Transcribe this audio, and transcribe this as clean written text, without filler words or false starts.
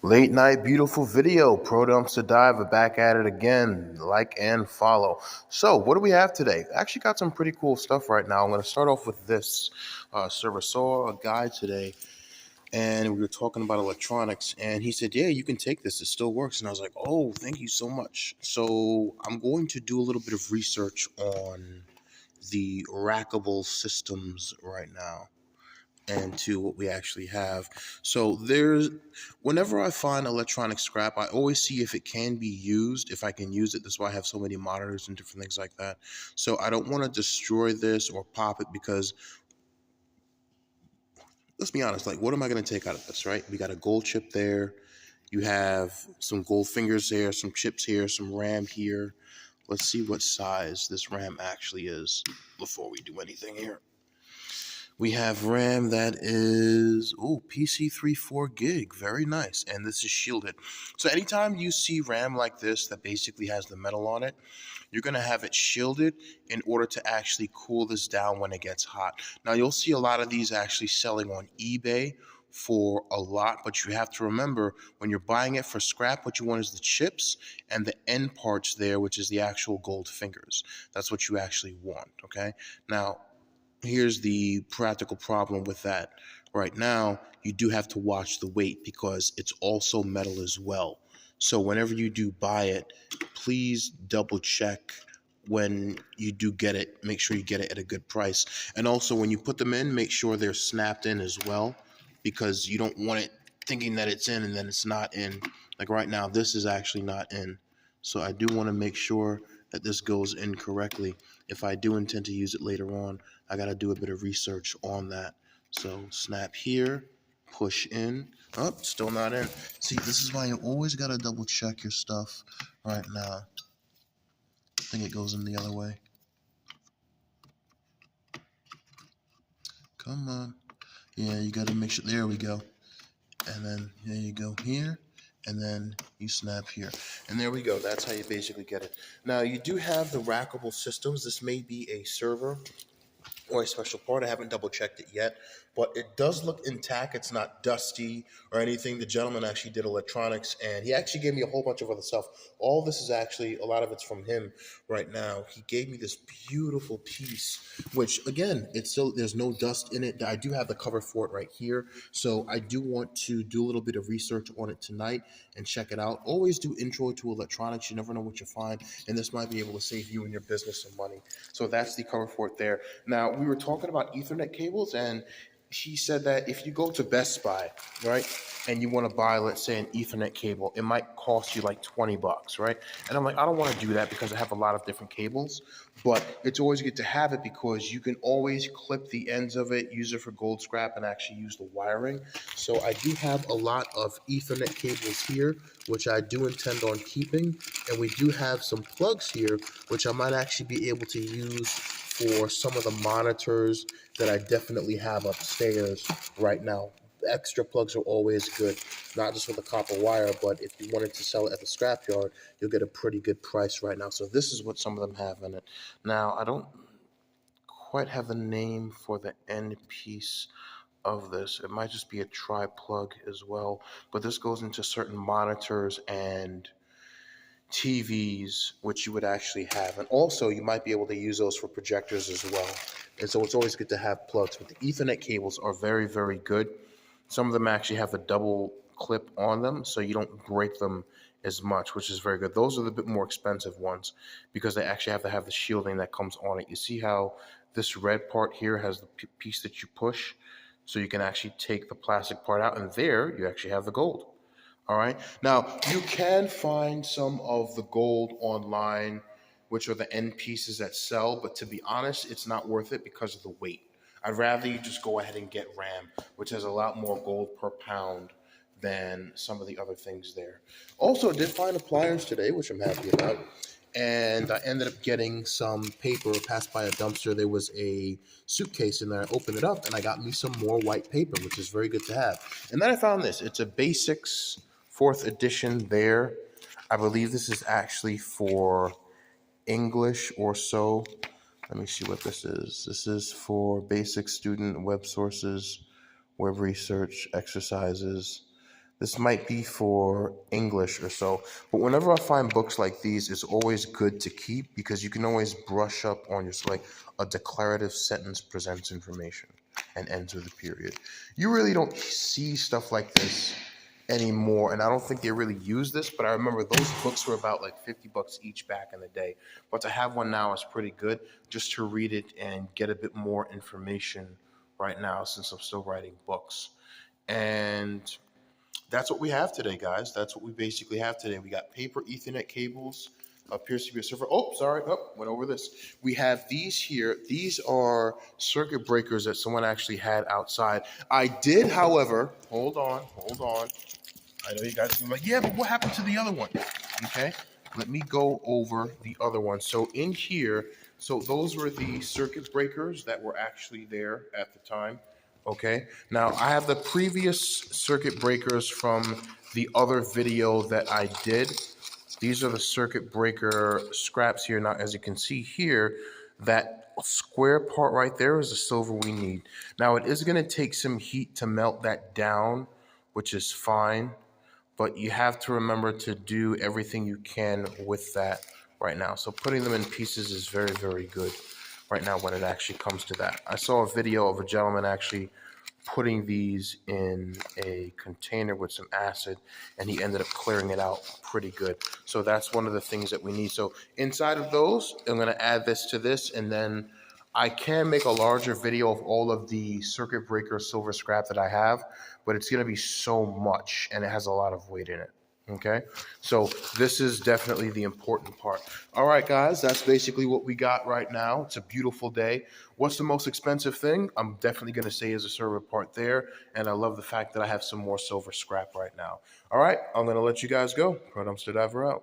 Late night beautiful video. Pro Dumpster Dive are back at it again. Like and follow. So, what do we have today? I actually got some pretty cool stuff right now. I'm going to start off with this server. Saw a guy today, and we were talking about electronics, and he said, "Yeah, you can take this. It still works." And I was like, "Oh, thank you so much." So, I'm going to do a little bit of research on the rackable systems right now and to what we actually have. So whenever I find electronic scrap, I always see if it can be used, if I can use it. That's why I have so many monitors and different things like that. So I don't want to destroy this or pop it because let's be honest, like what am I going to take out of this, right? We got a gold chip there. You have some gold fingers there, some chips here, some RAM here. Let's see what size this RAM actually is before we do anything here. We have RAM that is, PC 4 gig. Very nice. And this is shielded. So anytime you see RAM like this that basically has the metal on it, you're going to have it shielded in order to actually cool this down when it gets hot. Now, you'll see a lot of these actually selling on eBay for a lot, but you have to remember when you're buying it for scrap, what you want is the chips and the end parts there, which is the actual gold fingers. That's what you actually want, okay? Now, here's the practical problem with that. Right now, you do have to watch the weight because it's also metal as well. So whenever you do buy it, please double check when you do get it. Make sure you get it at a good price. And also when you put them in, make sure they're snapped in as well because you don't want it thinking that it's in and then it's not in. Like right now, this is actually not in. So I do want to make sure that this goes in correctly. If I do intend to use it later on, I got to do a bit of research on that. So snap here, push in. Oh, still not in. See, this is why you always got to double check your stuff right now. I think it goes in the other way. Come on. Yeah, you got to make sure. There we go. And then there you go here. And then you snap here. And there we go. That's how you basically get it. Now, you do have the rackable systems. This may be a server or a special part. I haven't double checked it yet, but it does look intact. It's not dusty or anything. The gentleman actually did electronics and he actually gave me a whole bunch of other stuff. All this is actually, a lot of it's from him right now. He gave me this beautiful piece, which again, it's still, there's no dust in it. I do have the cover for it right here. So I do want to do a little bit of research on it tonight and check it out. Always do intro to electronics. You never know what you find. And this might be able to save you and your business some money. So that's the cover for it there. Now, we were talking about Ethernet cables, and he said that if you go to Best Buy, right, and you want to buy, let's say, an Ethernet cable, it might cost you like $20, right? And I'm like, I don't want to do that because I have a lot of different cables, but it's always good to have it because you can always clip the ends of it, use it for gold scrap, and actually use the wiring. So I do have a lot of Ethernet cables here, which I do intend on keeping, and we do have some plugs here, which I might actually be able to use for some of the monitors that I definitely have upstairs right now. The extra plugs are always good, not just for the copper wire, but if you wanted to sell it at the scrapyard, you'll get a pretty good price right now. So this is what some of them have in it. Now, I don't quite have the name for the end piece of this. It might just be a tri-plug as well, but this goes into certain monitors and TVs, which you would actually have. And also, you might be able to use those for projectors as well. And so it's always good to have plugs. But the Ethernet cables are very, very good. Some of them actually have the double clip on them, so you don't break them as much, which is very good. Those are the bit more expensive ones because they actually have to have the shielding that comes on it. You see how this red part here has the piece that you push, so you can actually take the plastic part out, and there you actually have the gold. All right. Now, you can find some of the gold online, which are the end pieces that sell, but to be honest, it's not worth it because of the weight. I'd rather you just go ahead and get RAM, which has a lot more gold per pound than some of the other things there. Also, I did find the pliers today, which I'm happy about. And I ended up getting some paper passed by a dumpster. There was a suitcase in there. I opened it up and I got me some more white paper, which is very good to have. And then I found this. It's a Basics fourth edition there. I believe this is actually for English or so. Let me see what this is. This is for basic student web sources, web research, exercises. This might be for English or so. But whenever I find books like these, it's always good to keep because you can always brush up on your, so like a declarative sentence presents information and ends with a period. You really don't see stuff like this anymore, and I don't think they really use this, but I remember those books were about like 50 bucks each back in the day. But to have one now is pretty good just to read it and get a bit more information right now since I'm still writing books. And that's what we have today, guys. That's what we basically have today. We got paper Ethernet cables, appears to be a server. Oh, sorry. Oh, went over this. We have these here. These are circuit breakers that someone actually had outside. I did, however, hold on. I know you guys are like, yeah, but what happened to the other one? Okay, let me go over the other one. So in here, so those were the circuit breakers that were actually there at the time. Okay, now I have the previous circuit breakers from the other video that I did. These are the circuit breaker scraps here. Now, as you can see here, that square part right there is the silver we need. Now, it is going to take some heat to melt that down, which is fine, but you have to remember to do everything you can with that right now. So putting them in pieces is very, very good right now when it actually comes to that. I saw a video of a gentleman actually putting these in a container with some acid, and he ended up clearing it out pretty good. So that's one of the things that we need. So inside of those, I'm going to add this to this, and then I can make a larger video of all of the circuit breaker silver scrap that I have, but it's going to be so much, and it has a lot of weight in it. Okay, so this is definitely the important part. All right, guys, that's basically what we got right now. It's a beautiful day. What's the most expensive thing? I'm definitely going to say is a server part there, and I love the fact that I have some more silver scrap right now. All right, I'm going to let you guys go. Product Dumpster Diver out.